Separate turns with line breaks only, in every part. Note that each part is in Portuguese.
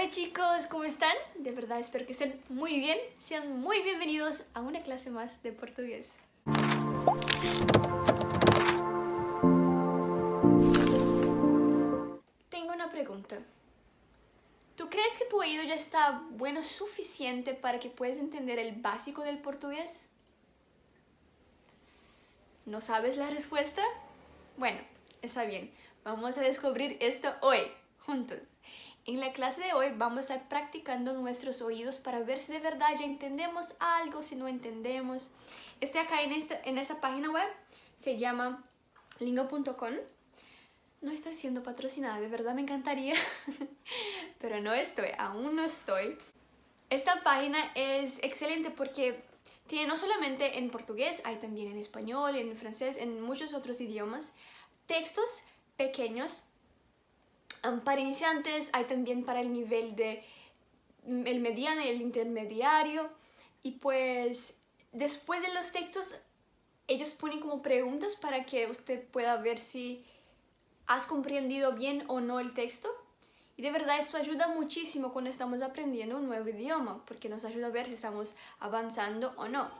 Hola chicos, ¿cómo están? De verdad espero que estén muy bien. Sean muy bienvenidos a una clase más de portugués. Tengo una pregunta. ¿Tú crees que tu oído ya está bueno suficiente para que puedas entender el básico del portugués? ¿No sabes la respuesta? Bueno, está bien. Vamos a descubrir esto hoy, juntos. En la clase de hoy vamos a estar practicando nuestros oídos para ver si de verdad ya entendemos algo, si no entendemos. Estoy acá en esta página web, se llama lingo.com. No estoy siendo patrocinada, de verdad me encantaría, pero no estoy, aún no estoy. Esta página es excelente porque tiene no solamente en portugués, hay también en español, en francés, en muchos otros idiomas, textos pequeños para iniciantes, hay también para el nivel de el mediano y el intermediario. Y pues después de los textos, ellos ponen como preguntas para que usted pueda ver si has comprendido bien o no el texto. Y de verdad esto ayuda muchísimo cuando estamos aprendiendo un nuevo idioma, porque nos ayuda a ver si estamos avanzando o no.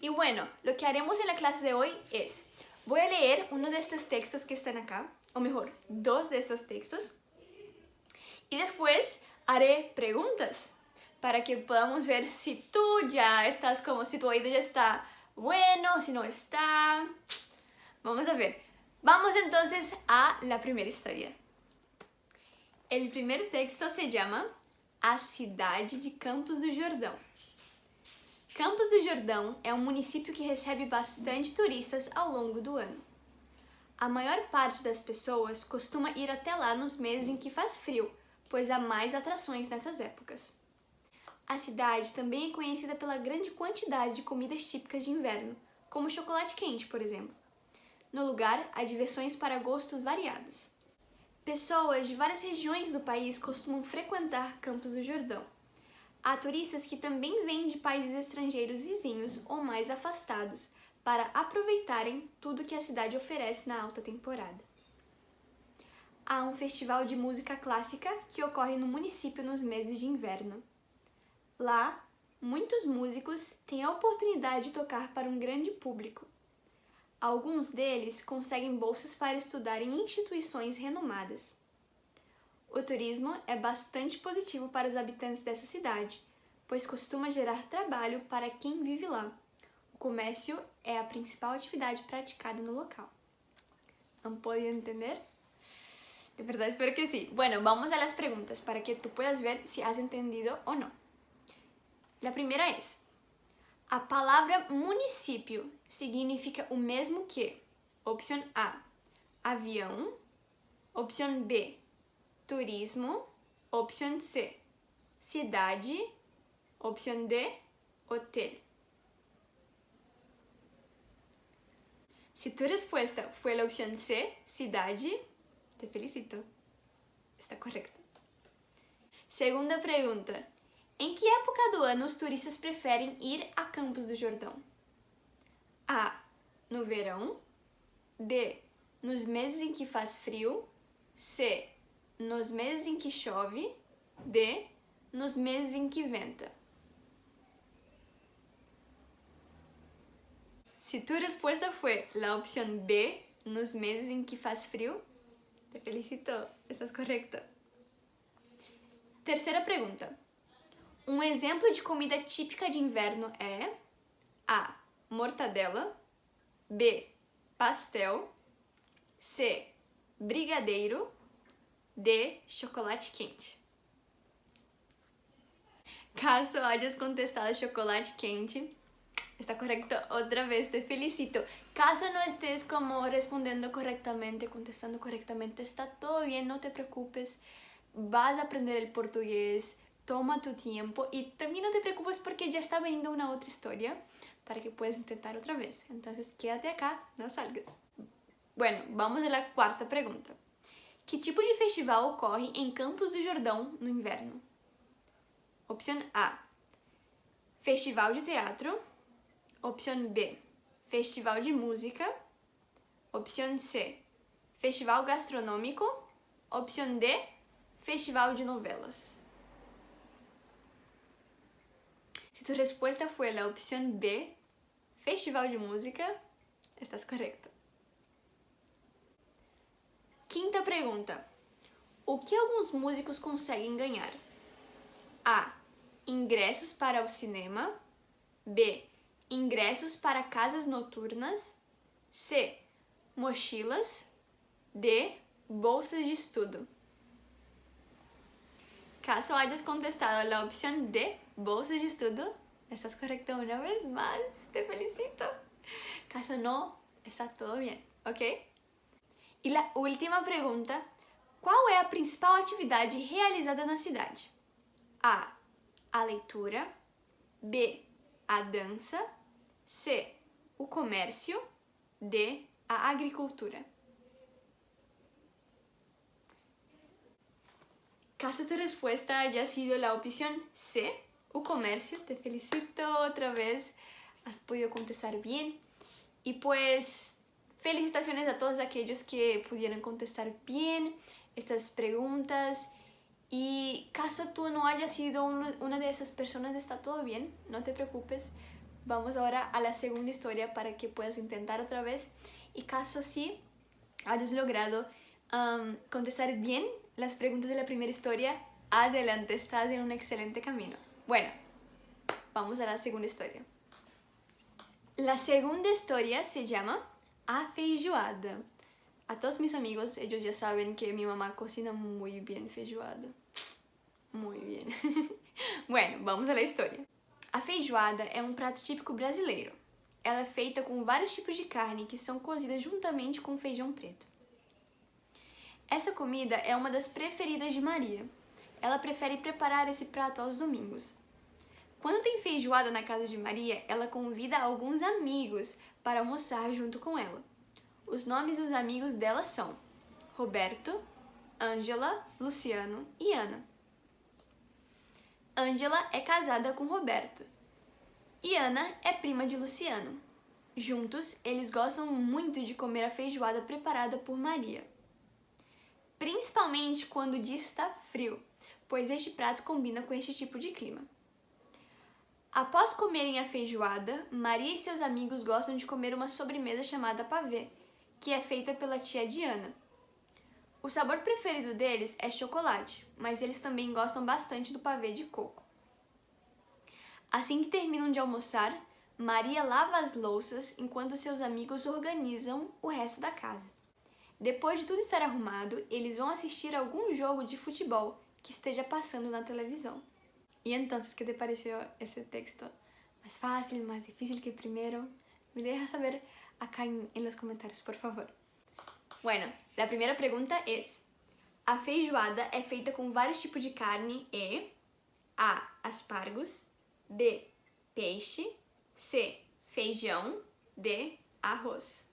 Y bueno, lo que haremos en la clase de hoy es, voy a leer uno de estos textos que están acá, o mejor, dos de estos textos. Y después haré preguntas para que podamos ver si tú ya estás si tu oído ya está bueno, si no está. Vamos a ver. Vamos entonces a la primera historia. El primer texto se llama A Cidade de Campos do Jordão. Campos do Jordão é um município que recebe bastante turistas ao longo do ano. A maior parte das pessoas costuma ir até lá nos meses em que faz frio, pois há mais atrações nessas épocas. A cidade também é conhecida pela grande quantidade de comidas típicas de inverno, como chocolate quente, por exemplo. No lugar, há diversões para gostos variados. Pessoas de várias regiões do país costumam frequentar Campos do Jordão. Há turistas que também vêm de países estrangeiros vizinhos ou mais afastados para aproveitarem tudo que a cidade oferece na alta temporada. Há um festival de música clássica que ocorre no município nos meses de inverno. Lá, muitos músicos têm a oportunidade de tocar para um grande público. Alguns deles conseguem bolsas para estudar em instituições renomadas. O turismo é bastante positivo para os habitantes dessa cidade, pois costuma gerar trabalho para quem vive lá. O comércio é a principal atividade praticada no local. ¿Han podido entender? De verdad espero que sí. Bueno, vamos a las preguntas para que tú puedas ver si has entendido o no. La primera es, a palavra município significa o mesmo que opção A, avião, opção B, turismo, opção C, cidade, opção D, hotel. Si tu respuesta fue la opción C, cidade, te felicito. Está correcto. Segunda pergunta. Em que época do ano os turistas preferem ir a Campos do Jordão? A. No verão. B. Nos meses em que faz frio. C. Nos meses em que chove. D. Nos meses em que venta. Si tu respuesta fue la opción B, nos meses en que faz frío, te felicito, estás correcto. Terceira pergunta. Um exemplo de comida típica de inverno é A. Mortadela. B. Pastel. C. Brigadeiro. D. Chocolate quente. Caso hayas contestado chocolate quente, está correcto otra vez, te felicito. Caso no estés como respondiendo correctamente, contestando correctamente, está todo bien, no te preocupes. Vas a aprender el portugués, toma tu tiempo y también no te preocupes porque ya está veniendo una otra historia para que puedas intentar otra vez. Entonces quédate acá, no salgas. Bueno, vamos a la cuarta pregunta. Que tipo de festival ocorre em Campos do Jordão no inverno? Opção A. Festival de teatro. Opção B, festival de música. Opção C, festival gastronômico. Opção D, festival de novelas. tu respuesta fue la opción B, festival de música, estás correcto. Quinta pergunta. O que alguns músicos conseguem ganhar? A. Ingressos para o cinema. B. Ingressos para casas noturnas. C. Mochilas. D. Bolsas de estudo. Caso hayas contestado la opción D, bolsas de estudo, estás correcto una vez más, te felicito. Caso no, está todo bien, ¿ok? E a última pergunta, qual é a principal atividade realizada na cidade? A leitura. B, a dança. C, o comércio. D, a agricultura. Caso tu respuesta haya sido la opción C, o comercio, te felicito otra vez, has podido contestar bien. Y pues, felicitaciones a todos aquellos que pudieron contestar bien estas preguntas. Y caso tú no hayas sido una de esas personas, está todo bien, no te preocupes. Vamos ahora a la segunda historia para que puedas intentar otra vez. Y caso sí hayas logrado contestar bien las preguntas de la primera historia, adelante, estás en un excelente camino. Bueno, vamos a la segunda historia. La segunda historia se llama A Feijoada. A todos mis amigos, ellos ya saben que mi mamá cocina muy bien feijoada. Muy bien. Bueno, vamos a la historia. A feijoada é um prato típico brasileiro. Ela é feita com vários tipos de carne que são cozidas juntamente com feijão preto. Essa comida é uma das preferidas de Maria. Ela prefere preparar esse prato aos domingos. Quando tem feijoada na casa de Maria, ela convida alguns amigos para almoçar junto com ela. Os nomes dos amigos dela são Roberto, Ângela, Luciano e Ana. Ângela é casada com Roberto e Ana é prima de Luciano. Juntos, eles gostam muito de comer a feijoada preparada por Maria. Principalmente quando o dia está frio, pois este prato combina com este tipo de clima. Após comerem a feijoada, Maria e seus amigos gostam de comer uma sobremesa chamada pavê, que é feita pela tia Diana. O sabor preferido deles é chocolate, mas eles também gostam bastante do pavê de coco. Assim que terminam de almoçar, Maria lava as louças enquanto seus amigos organizam o resto da casa. Depois de tudo estar arrumado, eles vão assistir a algum jogo de futebol que esteja passando na televisão. E então, ¿qué te pareció ese texto? ¿Más fácil, más difícil que el primero? Me dejas saber acá en los comentarios, por favor. Bueno, la primera pregunta es: a feijoada é feita com vários tipos de carne e A, aspargos, B, peixe, C, feijão, D, arroz.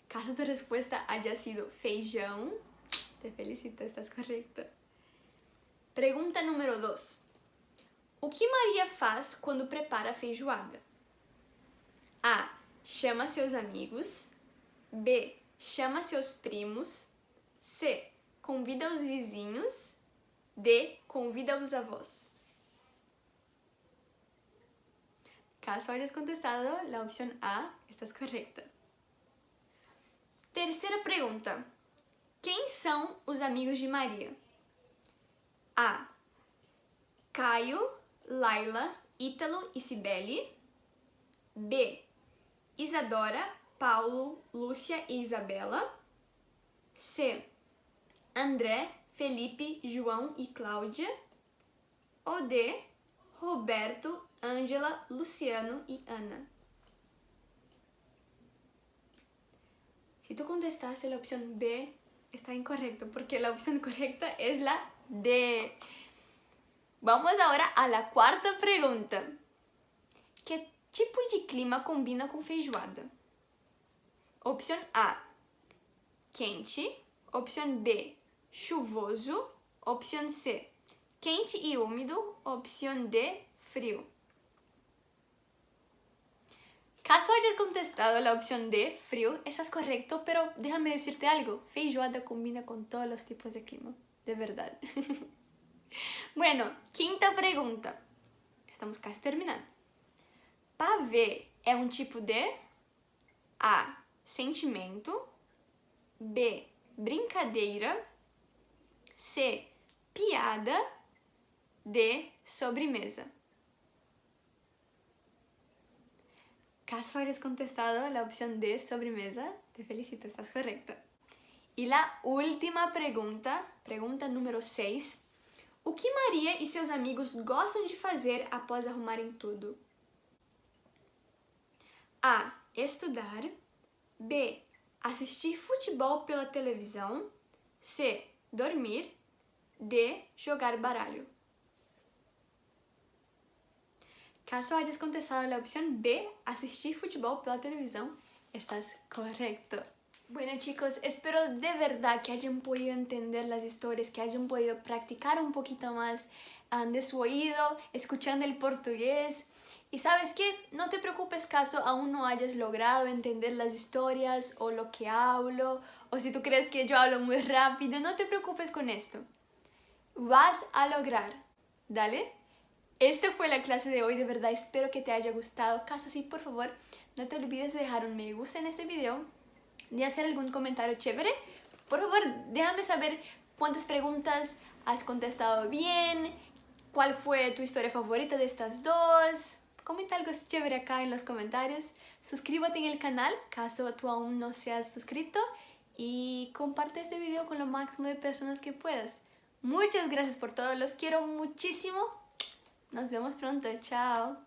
Caso tu respuesta haya sido feijão, te felicito, estás correcta. Pergunta número 2. O que Maria faz quando prepara a feijoada? A. Chama seus amigos. B. Chama seus primos. C. Convida os vizinhos. D. Convida os avós. Caso hayas contestado la opción A, estás correcta. Terceira pergunta. Quem são os amigos de Maria? A. Caio, Laila, Ítalo e Cibele. B. Isadora, Paulo, Lúcia e Isabela. C. André, Felipe, João e Cláudia. Ou D. Roberto, Ângela, Luciano e Ana. Si tú contestaste la opción B, está incorrecto, porque la opción correcta es la D. Vamos ahora a la cuarta pergunta. Que tipo de clima combina com feijoada? Opção A, quente. Opção B, chuvoso. Opção C, quente e úmido. Opção D, frio. Caso hayas contestado la opción D, frío, estás correcto, pero déjame decirte algo. Feijoada combina con todos los tipos de clima, de verdad. Bueno, quinta pregunta. estamos casi terminando. Pavê é um tipo de A, sentimento, B, brincadeira, C, piada, D, sobremesa. Caso hayas contestado la opción D, sobremesa, te felicito, estás correcto. E a última pergunta número 6. O que Maria e seus amigos gostam de fazer após arrumarem tudo? A. Estudar. B. Assistir futebol pela televisão. C. Dormir. D. Jogar baralho. Caso hayas contestado la opción B, asistir fútbol pela televisión, estás correcto. Bueno chicos, espero de verdad que hayan podido entender las historias, que hayan podido practicar un poquito más de su oído, escuchando el portugués. Y sabes qué, no te preocupes caso aún no hayas logrado entender las historias o lo que hablo, o si tú crees que yo hablo muy rápido, no te preocupes con esto. Vas a lograr, ¿dale? Esta fue la clase de hoy, de verdad espero que te haya gustado. Caso sí, por favor, no te olvides de dejar un me gusta en este video, de hacer algún comentario chévere. Por favor, déjame saber cuántas preguntas has contestado bien, cuál fue tu historia favorita de estas dos. Comenta algo chévere acá en los comentarios. Suscríbete en el canal, caso tú aún no seas suscrito. Y comparte este video con lo máximo de personas que puedas. Muchas gracias por todo, los quiero muchísimo. Nos vemos pronto, chao.